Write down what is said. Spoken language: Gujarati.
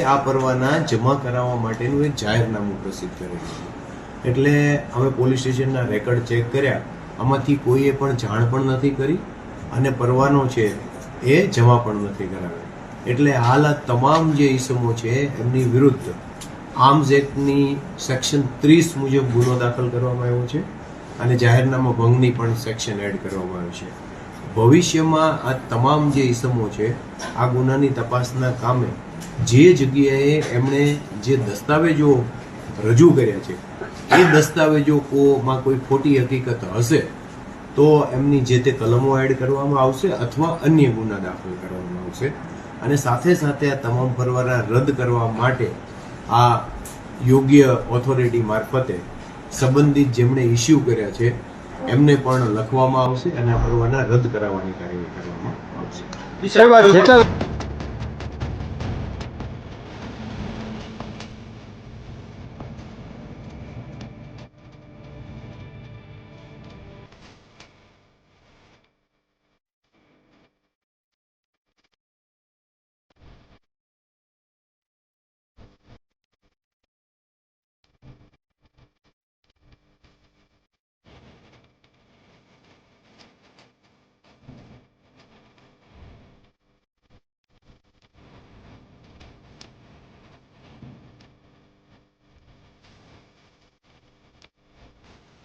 આ પરવાના જમા કરાવવા માટેનું એક જાહેરનામું પ્રસિદ્ધ કરેલું છે। એટલે અમે પોલીસ સ્ટેશનના રેકોર્ડ ચેક કર્યા, આમાંથી કોઈએ પણ જાણ પણ નથી કરી અને પરવાનો છે એ જમા પણ નથી કરાવ્યો। એટલે હાલ આ તમામ જે ઇસમો છે એમની વિરુદ્ધ આર્મ્સ એક્ટની સેક્શન 30 મુજબ ગુનો દાખલ કરવામાં આવ્યો છે અને જાહેરનામા ભંગની પણ સેક્શન એડ કરવામાં આવ્યું છે। ભવિષ્યમાં આ તમામ જે ઇસમો છે આ ગુનાની તપાસના કામે જે જગ્યાએ એમણે જે દસ્તાવેજો રજૂ કર્યા છે એ દસ્તાવેજોમાં કોઈ ખોટી હકીકત હશે તો એમની જે તે કલમો એડ કરવામાં આવશે અથવા અન્ય ગુના દાખલ કરવામાં આવશે અને સાથે સાથે આ તમામ પરવાના રદ કરવા માટે આ યોગ્ય ઓથોરિટી મારફતે સંબંધિત જેમણે ઇસ્યુ કર્યા છે એમને પણ લખવામાં આવશે અને આ પરવાના રદ કરાવવાની કાર્યવાહી કરવામાં આવશે।